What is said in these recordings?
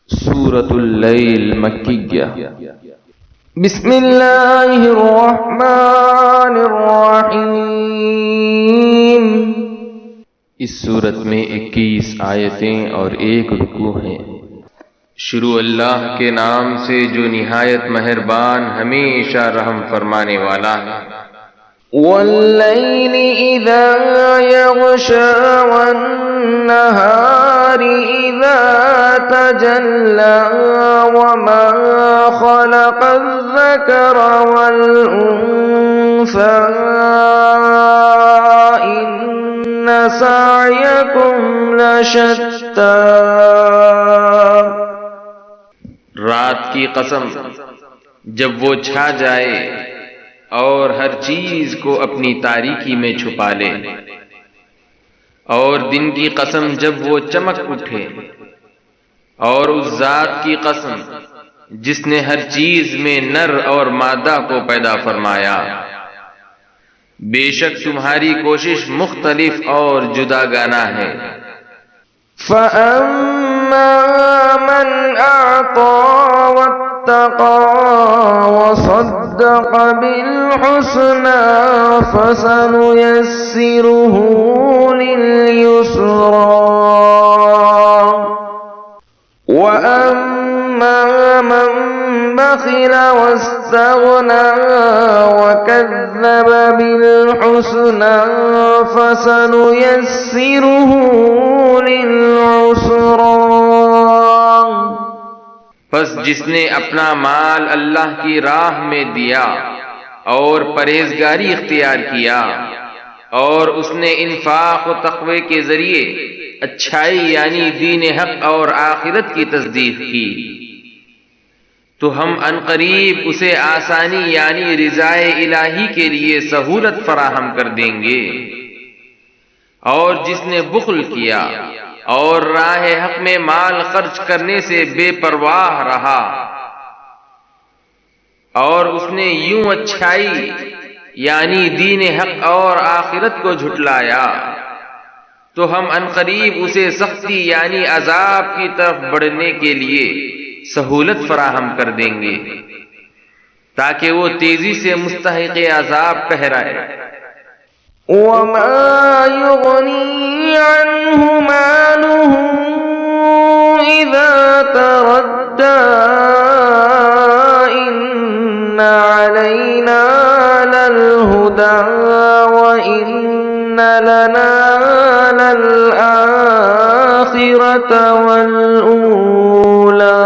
सूरतुल लैल मक्किय्या। बिस्मिल्लाहिर्रहमानिर्रहीम। इस सूरत में 21 आयतें और 1 रुकू हैं। शुरू अल्लाह के नाम से जो निहायत मेहरबान हमेशा रहम फरमाने वाला है। वल्लैलि इज़ा यग़शा वन्नहारि इज़ा तजल्ला वमा ख़लक़ज़-ज़करा वल-उन्सा इन्न सअयकुम लशत्ता। रात की कसम जब वो छा जाए और हर चीज को अपनी तारीकी में छुपा ले, और दिन की कसम जब वो चमक उठे, और उस जात की कसम जिसने हर चीज में नर और मादा को पैदा फरमाया। बेशक तुम्हारी कोशिश मुख्तलिफ और जुदागाना है। फ़अम्मा मन अअता वत्तक़ा वसद्दक़ बिल-हुस्ना फसनुयस्सिरुहु लिल-युस्रा वअम्मा मन बख़िल वस्तग़ना वकज़्ज़ब बिल-हुस्ना फसनुयस्सिरुहु लिल-युस्रा। बस जिसने अपना माल अल्लाह की राह में दिया और परहेजगारी इख्तियार किया, और उसने इंफाक व तक़वे के जरिए अच्छाई यानी दीन हक और आखिरत की तस्दीक की, तो हम अनकरीब उसे आसानी यानी रिज़ाए इलाही के लिए सहूलत फराहम कर देंगे। और जिसने बुख्ल किया और राह हक में माल खर्च करने से बेपरवाह रहा, और उसने यूं अच्छाई यानी दीन हक और आखिरत को झुटलाया, तो हम अनकरीब उसे सख्ती यानी अजाब की तरफ बढ़ने के लिए सहूलत फराहम कर देंगे, ताकि वो तेजी से मुस्तहिक़ अजाब पहराए। वमा युग़नी अन्हु मालुहु इज़ा तरद्दा इन्न अलैना लल-हुदा व इन्न लना लल-आखिरत वल-ऊला।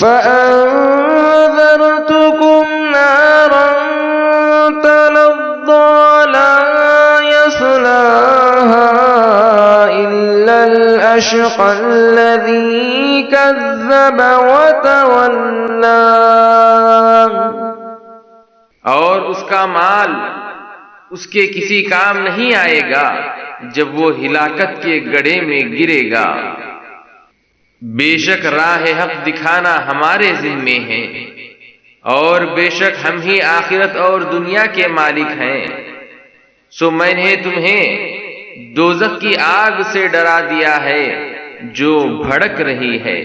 फ़अन्ज़रतुकुम नारन तलज़्ज़ा ला यस्लाहा इल्लल अश्क़ा अल्लज़ी कज़्ज़ब वतवल्ला। और उसका माल उसके किसी काम नहीं आएगा जब वो हिलाकत के गड्ढे में गिरेगा। बेशक राह हक दिखाना हमारे जिम्मे है, और बेशक हम ही आखिरत और दुनिया के मालिक हैं। सो मैंने तुम्हें दोज़ख की आग से डरा दिया है जो भड़क रही है,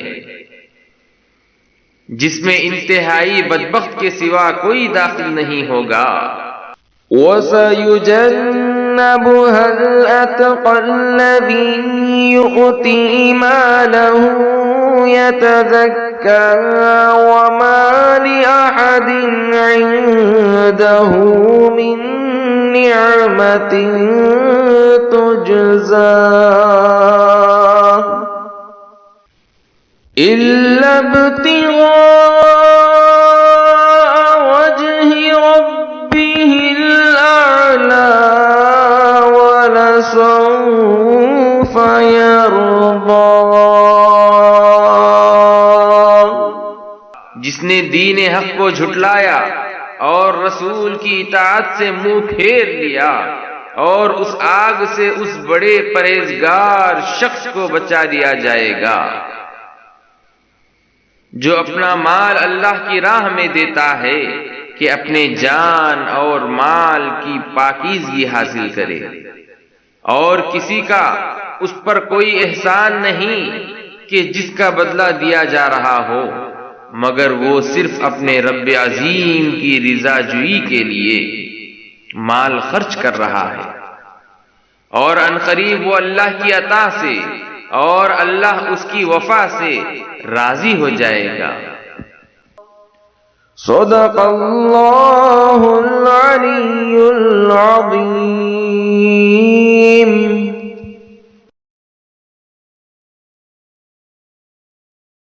जिसमें इंतहाई बदबख्त के सिवा कोई दाखिल नहीं होगा। वसयुजन्नबुहल अतक़ा अल्लज़ी यु'ती मालहु यतज़क्का वमा लिअहदिन इंदहु मिन निअमतिन तुजज़ा इल्ला इब्तिग़ाअ वज्हि रब्बिहिल अअला वलसौफ़ यर्दा। जिसने दीन हक को झुटलाया और रसूल की इताअत से मुंह फेर लिया, और उस आग से उस बड़े परहेजगार शख्स को बचा दिया जाएगा जो अपना माल अल्लाह की राह में देता है कि अपने जान और माल की पाकीज़गी हासिल करे, और किसी का उस पर कोई एहसान नहीं कि जिसका बदला दिया जा रहा हो, मगर वो सिर्फ अपने रब्ब अजीम की रिजाजुई के लिए माल खर्च कर रहा है, और अनकरीब वो अल्लाह की अता से और अल्लाह उसकी वफा से राजी हो जाएगा। सदक़ल्लाहुल